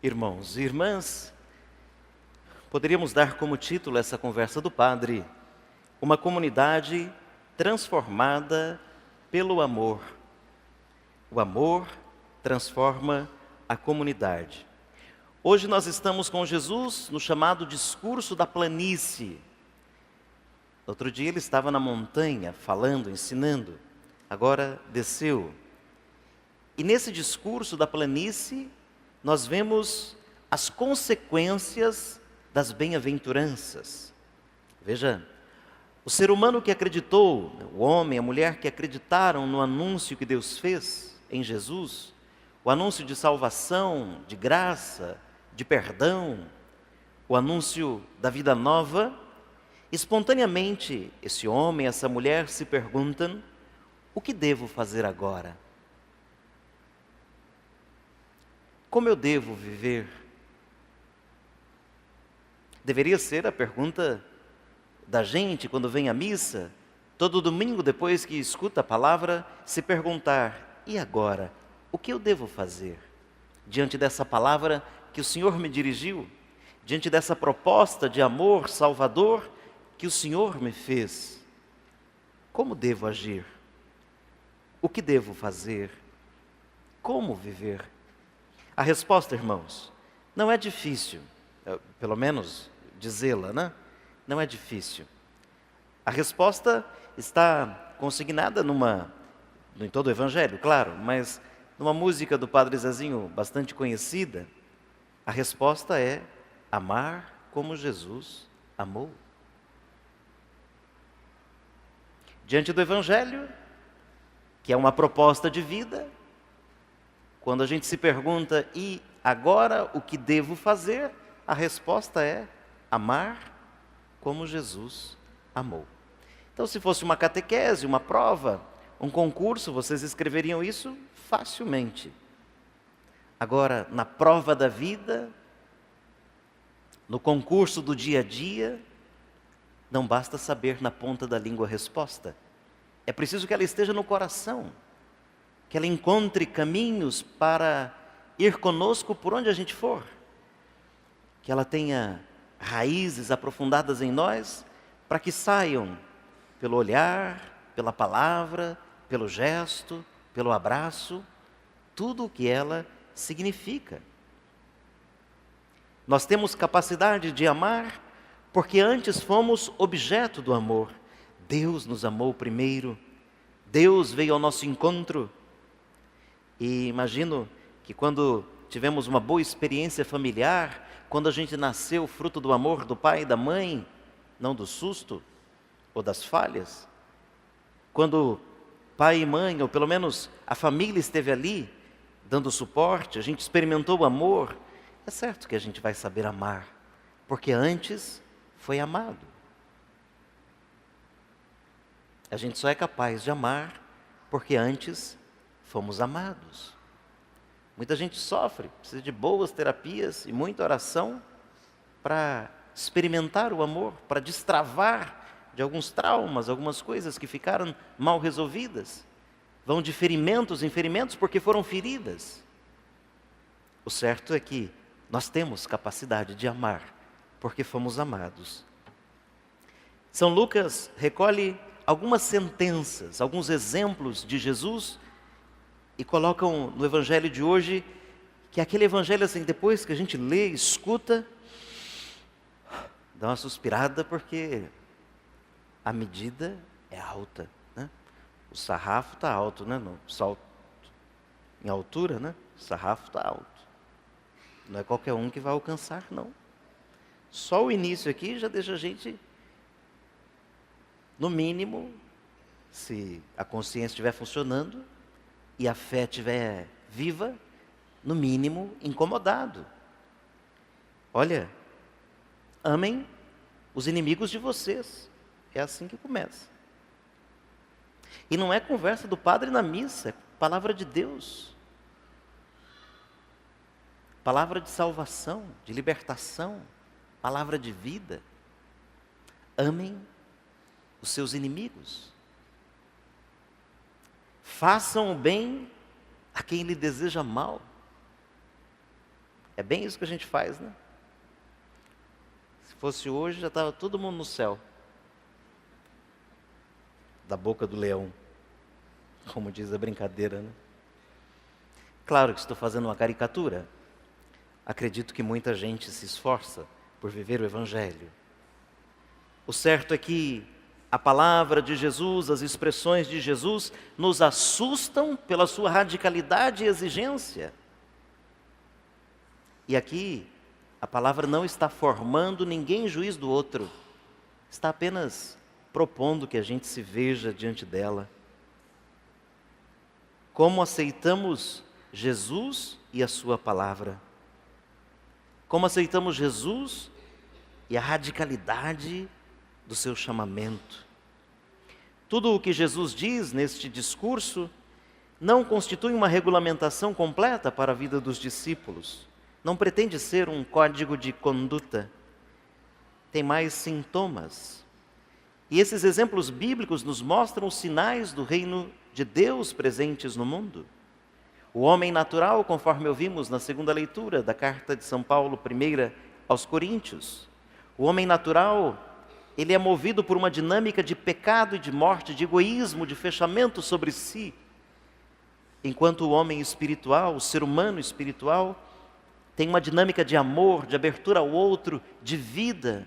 Irmãos e irmãs, poderíamos dar como título essa conversa do padre, uma comunidade transformada pelo amor. O amor transforma a comunidade. Hoje nós estamos com Jesus no chamado discurso da planície. Outro dia ele estava na montanha falando, ensinando, agora desceu. E nesse discurso da planície, nós vemos as consequências das bem-aventuranças. Veja, o ser humano que acreditou, o homem, a mulher que acreditaram no anúncio que Deus fez em Jesus, o anúncio de salvação, de graça, de perdão, o anúncio da vida nova, espontaneamente esse homem, essa mulher se perguntam: o que devo fazer agora? Como eu devo viver? Deveria ser a pergunta da gente quando vem à missa, todo domingo depois que escuta a palavra, se perguntar: e agora? O que eu devo fazer? Diante dessa palavra que o Senhor me dirigiu, diante dessa proposta de amor salvador que o Senhor me fez, como devo agir? O que devo fazer? Como viver? A resposta, irmãos, não é difícil, pelo menos dizê-la, né? Não é difícil. A resposta está consignada em todo o Evangelho, claro, mas numa música do Padre Zezinho bastante conhecida. A resposta é amar como Jesus amou. Diante do Evangelho, que é uma proposta de vida, quando a gente se pergunta, e agora o que devo fazer? A resposta é amar como Jesus amou. Então, se fosse uma catequese, uma prova, um concurso, vocês escreveriam isso facilmente. Agora, na prova da vida, no concurso do dia a dia, não basta saber na ponta da língua a resposta. É preciso que ela esteja no coração, que ela encontre caminhos para ir conosco por onde a gente for, que ela tenha raízes aprofundadas em nós, para que saiam pelo olhar, pela palavra, pelo gesto, pelo abraço, tudo o que ela significa. Nós temos capacidade de amar porque antes fomos objeto do amor. Deus nos amou primeiro, Deus veio ao nosso encontro. E imagino que quando tivemos uma boa experiência familiar, quando a gente nasceu fruto do amor do pai e da mãe, não do susto ou das falhas, quando pai e mãe, ou pelo menos a família esteve ali, dando suporte, a gente experimentou o amor, é certo que a gente vai saber amar, porque antes foi amado. A gente só é capaz de amar porque antes fomos amados. Muita gente sofre, precisa de boas terapias e muita oração para experimentar o amor, para destravar de alguns traumas, algumas coisas que ficaram mal resolvidas. Vão de ferimentos em ferimentos porque foram feridas. O certo é que nós temos capacidade de amar porque fomos amados. São Lucas recolhe algumas sentenças, alguns exemplos de Jesus e colocam no evangelho de hoje, que é aquele evangelho assim, depois que a gente lê, escuta, dá uma suspirada porque a medida é alta, né? O sarrafo está alto, né? No salto em altura, né? O sarrafo está alto. Não é qualquer um que vai alcançar, não. Só o início aqui já deixa a gente, no mínimo, se a consciência estiver funcionando e a fé estiver viva, no mínimo, incomodado. Olha, amem os inimigos de vocês. É assim que começa. E não é conversa do padre na missa, é palavra de Deus. Palavra de salvação, de libertação, palavra de vida. Amem os seus inimigos. Façam o bem a quem lhe deseja mal. É bem isso que a gente faz, né? Se fosse hoje, já estava todo mundo no céu. Da boca do leão, como diz a brincadeira, né? Claro que estou fazendo uma caricatura. Acredito que muita gente se esforça por viver o Evangelho. O certo é que a palavra de Jesus, as expressões de Jesus, nos assustam pela sua radicalidade e exigência. E aqui, a palavra não está formando ninguém em juízo do outro. Está apenas propondo que a gente se veja diante dela. Como aceitamos Jesus e a sua palavra? Como aceitamos Jesus e a radicalidade do seu chamamento? Tudo o que Jesus diz neste discurso não constitui uma regulamentação completa para a vida dos discípulos. Não pretende ser um código de conduta. Tem mais sintomas. E esses exemplos bíblicos nos mostram os sinais do reino de Deus presentes no mundo. O homem natural, conforme ouvimos na segunda leitura da carta de São Paulo, primeira aos Coríntios. O homem natural, ele é movido por uma dinâmica de pecado e de morte, de egoísmo, de fechamento sobre si. Enquanto o homem espiritual, o ser humano espiritual, tem uma dinâmica de amor, de abertura ao outro, de vida,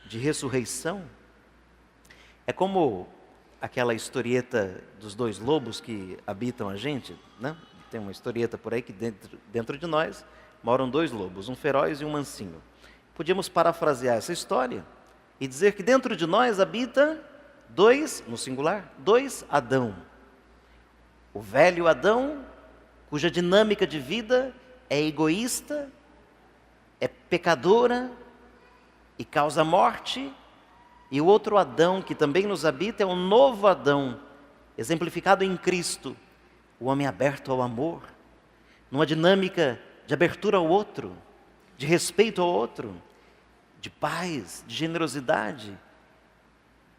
de ressurreição. É como aquela historieta dos dois lobos que habitam a gente, né? Tem uma historieta por aí que dentro de nós moram dois lobos, um feroz e um mansinho. Podíamos parafrasear essa história e dizer que dentro de nós habita dois, no singular, dois Adão. O velho Adão, cuja dinâmica de vida é egoísta, é pecadora e causa morte, e o outro Adão que também nos habita é o novo Adão, exemplificado em Cristo, o homem aberto ao amor, numa dinâmica de abertura ao outro, de respeito ao outro, de paz, de generosidade,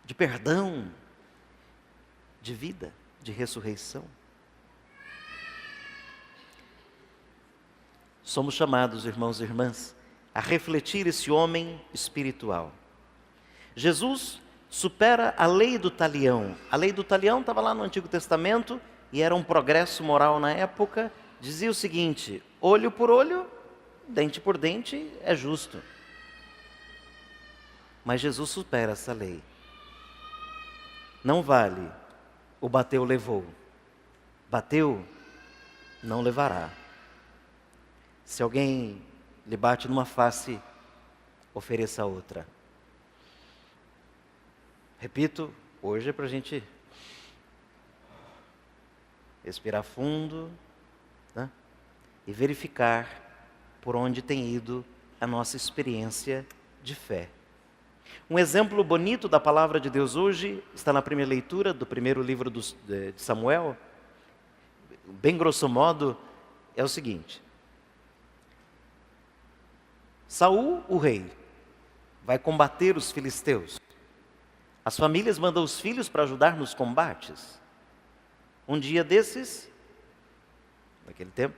de perdão, de vida, de ressurreição. Somos chamados, irmãos e irmãs, a refletir esse homem espiritual. Jesus supera a lei do talião. A lei do talião estava lá no Antigo Testamento e era um progresso moral na época. Dizia o seguinte: olho por olho, dente por dente é justo. Mas Jesus supera essa lei. Não vale o bateu, levou. Bateu, não levará. Se alguém lhe bate numa face, ofereça outra. Repito, hoje é para a gente respirar fundo, né? E verificar por onde tem ido a nossa experiência de fé. Um exemplo bonito da palavra de Deus hoje está na primeira leitura do primeiro livro de Samuel. Bem grosso modo, é o seguinte: Saul, o rei, vai combater os filisteus. As famílias mandam os filhos para ajudar nos combates. Um dia desses, naquele tempo,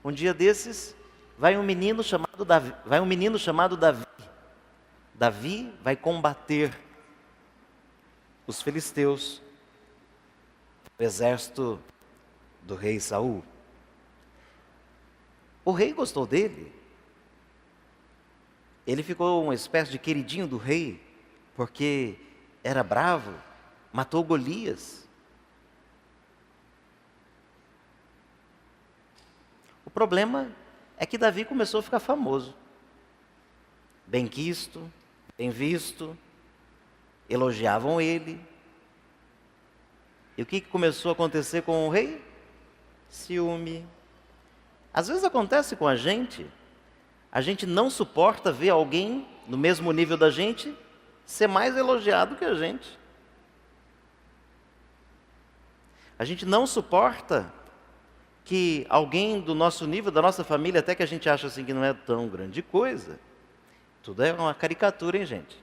um dia desses, vai um menino chamado Davi. Davi vai combater os filisteus, o exército do rei Saul. O rei gostou dele. Ele ficou uma espécie de queridinho do rei, porque era bravo, matou Golias. O problema é que Davi começou a ficar famoso. Benquisto, bem visto, elogiavam ele. E o que começou a acontecer com o rei? Ciúme. Às vezes acontece com a gente não suporta ver alguém no mesmo nível da gente ser mais elogiado que a gente. A gente não suporta que alguém do nosso nível, da nossa família, até que a gente acha assim que não é tão grande coisa. Tudo é uma caricatura, hein, gente?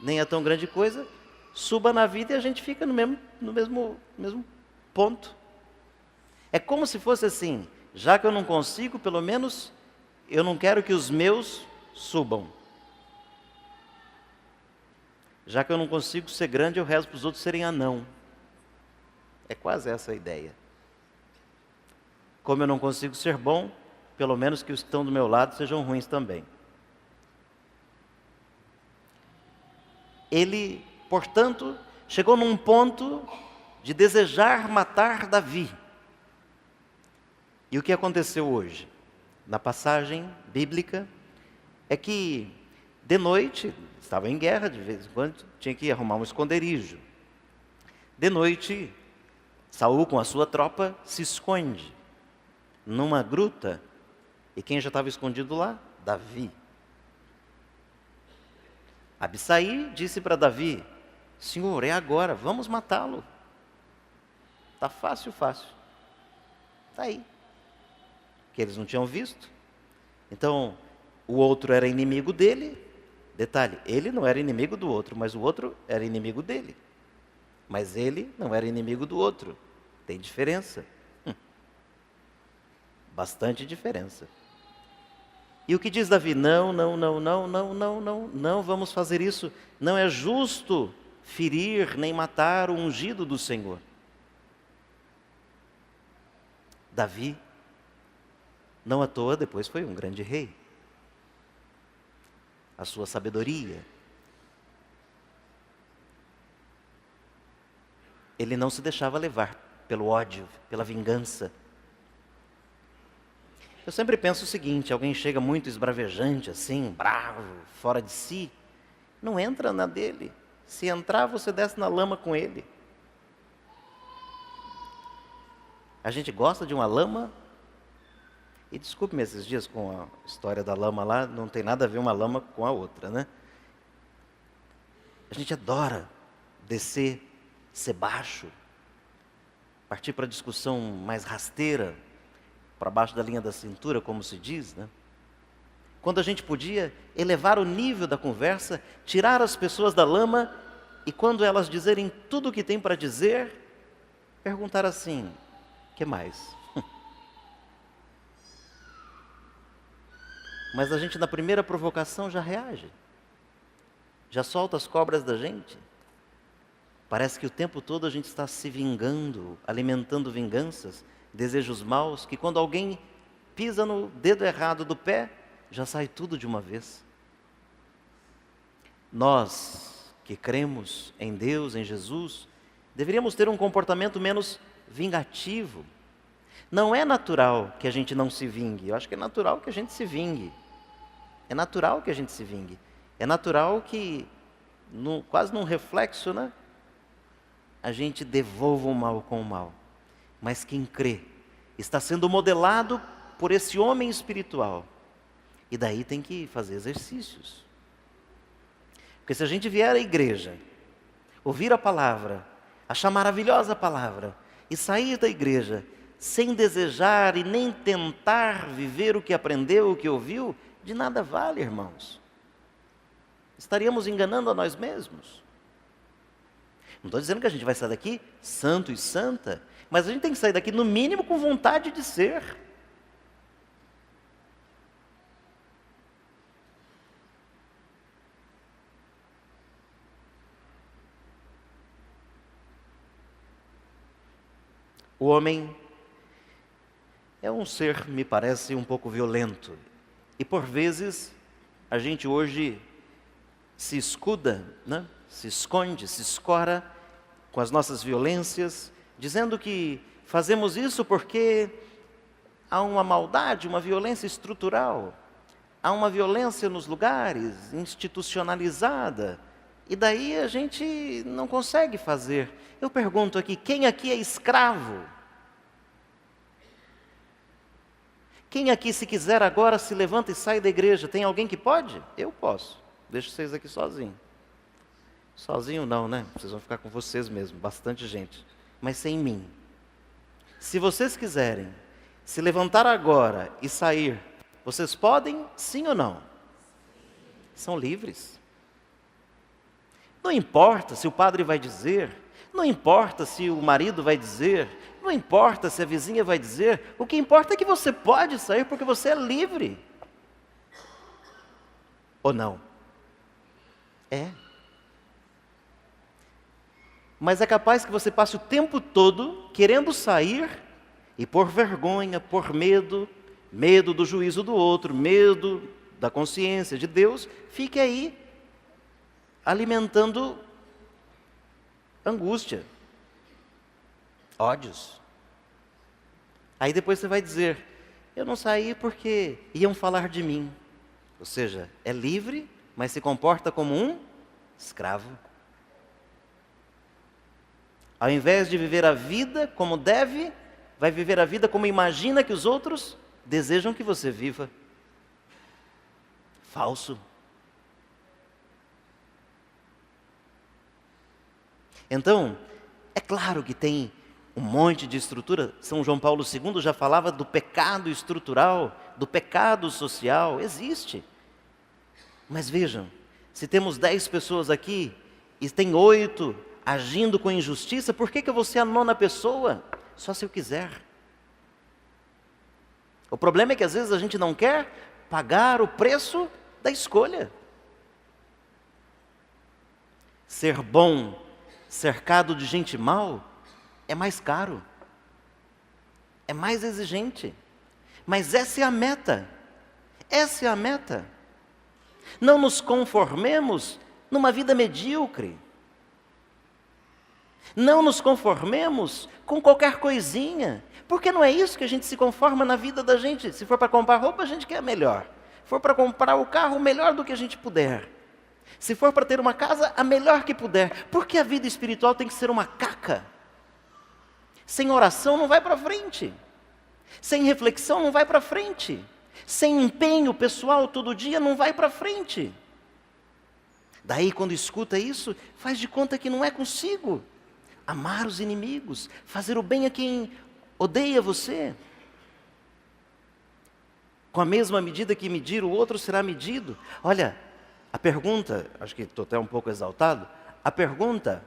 Nem é tão grande coisa, suba na vida e a gente fica no mesmo ponto. É como se fosse assim: já que eu não consigo, pelo menos eu não quero que os meus subam. Já que eu não consigo ser grande, eu rezo para os outros serem anão. É quase essa a ideia. Como eu não consigo ser bom, pelo menos que os que estão do meu lado sejam ruins também. Ele, portanto, chegou num ponto de desejar matar Davi. E o que aconteceu hoje? Na passagem bíblica, é que de noite, estava em guerra, de vez em quando tinha que arrumar um esconderijo. De noite, Saul com a sua tropa se esconde numa gruta. E quem já estava escondido lá? Davi. Abissai disse para Davi: Senhor, é agora, vamos matá-lo. Está fácil. Está aí. Que eles não tinham visto. Então, o outro era inimigo dele. Detalhe, ele não era inimigo do outro, mas o outro era inimigo dele. Mas ele não era inimigo do outro. Tem diferença. Bastante diferença. E o que diz Davi? Não vamos fazer isso. Não é justo ferir nem matar o ungido do Senhor. Davi, não à toa, depois foi um grande rei. A sua sabedoria. Ele não se deixava levar pelo ódio, pela vingança. Eu sempre penso o seguinte: alguém chega muito esbravejante, assim, bravo, fora de si, não entra na dele. Se entrar, você desce na lama com ele. A gente gosta de uma lama, e desculpe-me esses dias com a história da lama lá, não tem nada a ver uma lama com a outra, né? A gente adora descer, ser baixo, partir para a discussão mais rasteira, para baixo da linha da cintura, como se diz, né? Quando a gente podia elevar o nível da conversa, tirar as pessoas da lama, e quando elas dizerem tudo o que tem para dizer, perguntar assim: o que mais? Mas a gente na primeira provocação já reage, já solta as cobras da gente. Parece que o tempo todo a gente está se vingando, alimentando vinganças, desejos maus, que quando alguém pisa no dedo errado do pé, já sai tudo de uma vez. Nós que cremos em Deus, em Jesus, deveríamos ter um comportamento menos vingativo. Não é natural que a gente não se vingue, eu acho que é natural que a gente se vingue. É natural que a gente se vingue. É natural que, quase num reflexo, né, a gente devolva o mal com o mal. Mas quem crê está sendo modelado por esse homem espiritual. E daí tem que fazer exercícios. Porque se a gente vier à igreja, ouvir a palavra, achar maravilhosa a palavra, e sair da igreja sem desejar e nem tentar viver o que aprendeu, o que ouviu, de nada vale, irmãos. Estaríamos enganando a nós mesmos. Não estou dizendo que a gente vai sair daqui santo e santa, mas a gente tem que sair daqui no mínimo com vontade de ser. O homem é um ser, me parece, um pouco violento. E por vezes, a gente hoje se escuda, né? Se esconde, se escora com as nossas violências, dizendo que fazemos isso porque há uma maldade, uma violência estrutural, há uma violência nos lugares, institucionalizada, e daí a gente não consegue fazer. Eu pergunto aqui, quem aqui é escravo? Quem aqui, se quiser agora, se levanta e sai da igreja? Tem alguém que pode? Eu posso. Deixo vocês aqui sozinhos. Sozinho não, né? Vocês vão ficar com vocês mesmo, bastante gente. Mas sem mim. Se vocês quiserem se levantar agora e sair, vocês podem, sim ou não? São livres. Não importa se o padre vai dizer, Não importa se o marido vai dizer, não importa se a vizinha vai dizer, o que importa é que você pode sair porque você é livre. Ou não? É. Mas é capaz que você passe o tempo todo querendo sair e por vergonha, por medo, medo do juízo do outro, medo da consciência de Deus, fique aí alimentando angústia, ódios. Aí depois você vai dizer, eu não saí porque iam falar de mim. Ou seja, é livre, mas se comporta como um escravo. Ao invés de viver a vida como deve, vai viver a vida como imagina que os outros desejam que você viva. Falso. Então, é claro que tem um monte de estrutura. São João Paulo II já falava do pecado estrutural, do pecado social. Existe. Mas vejam, se temos 10 pessoas aqui e tem 8 agindo com injustiça, por que eu vou ser a 9ª pessoa? Só se eu quiser. O problema é que às vezes a gente não quer pagar o preço da escolha. Ser bom, cercado de gente mal, é mais caro. É mais exigente. Mas essa é a meta. Essa é a meta. Não nos conformemos numa vida medíocre. Não nos conformemos com qualquer coisinha, porque não é isso que a gente se conforma na vida da gente. Se for para comprar roupa, a gente quer melhor. Se for para comprar o carro, o melhor do que a gente puder. Se for para ter uma casa, a melhor que puder. Porque a vida espiritual tem que ser uma caca. Sem oração não vai para frente. Sem reflexão não vai para frente. Sem empenho pessoal todo dia não vai para frente. Daí quando escuta isso, faz de conta que não é consigo. Amar os inimigos, fazer o bem a quem odeia você. Com a mesma medida que medir, o outro será medido. Olha, a pergunta, acho que estou até um pouco exaltado, a pergunta,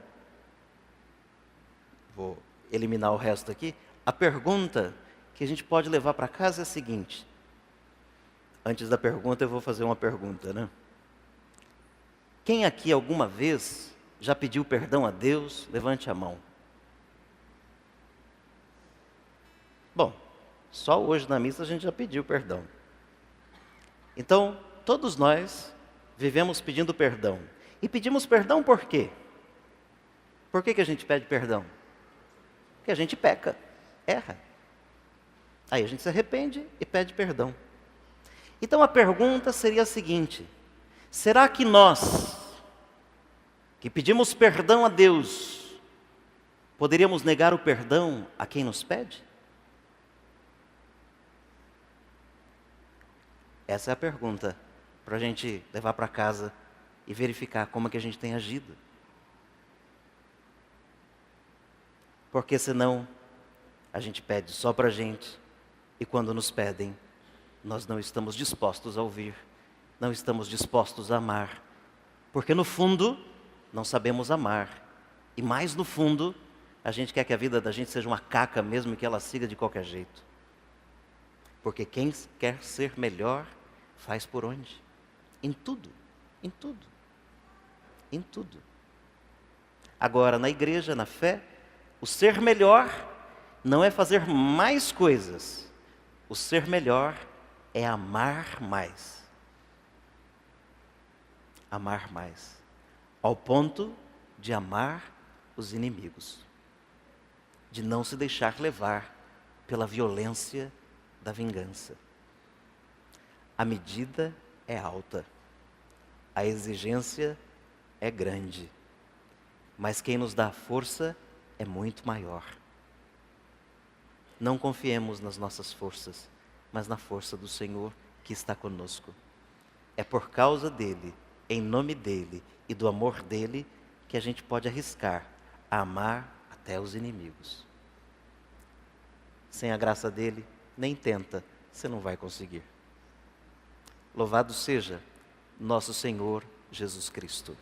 vou eliminar o resto aqui, a pergunta que a gente pode levar para casa é a seguinte. Antes da pergunta eu vou fazer uma pergunta, né? Quem aqui alguma vez já pediu perdão a Deus? Levante a mão. Bom, só hoje na missa a gente já pediu perdão. Então, todos nós vivemos pedindo perdão. E pedimos perdão por quê? Por que a gente pede perdão? Porque a gente peca, erra. Aí a gente se arrepende e pede perdão. Então a pergunta seria a seguinte: será que nós, que pedimos perdão a Deus, poderíamos negar o perdão a quem nos pede? Essa é a pergunta para a gente levar para casa e verificar como é que a gente tem agido. Porque senão a gente pede só para a gente e quando nos pedem, nós não estamos dispostos a ouvir, não estamos dispostos a amar. Porque no fundo, não sabemos amar. E mais no fundo, a gente quer que a vida da gente seja uma caca mesmo que ela siga de qualquer jeito. Porque quem quer ser melhor, faz por onde? Em tudo, em tudo, em tudo. Agora, na igreja, na fé, o ser melhor não é fazer mais coisas. O ser melhor é amar mais. Amar mais. Ao ponto de amar os inimigos. De não se deixar levar pela violência da vingança. A medida é alta. A exigência é grande. Mas quem nos dá a força é muito maior. Não confiemos nas nossas forças, mas na força do Senhor que está conosco. É por causa dEle, em nome dEle e do amor dEle, que a gente pode arriscar a amar até os inimigos. Sem a graça dEle, nem tenta, você não vai conseguir. Louvado seja nosso Senhor Jesus Cristo.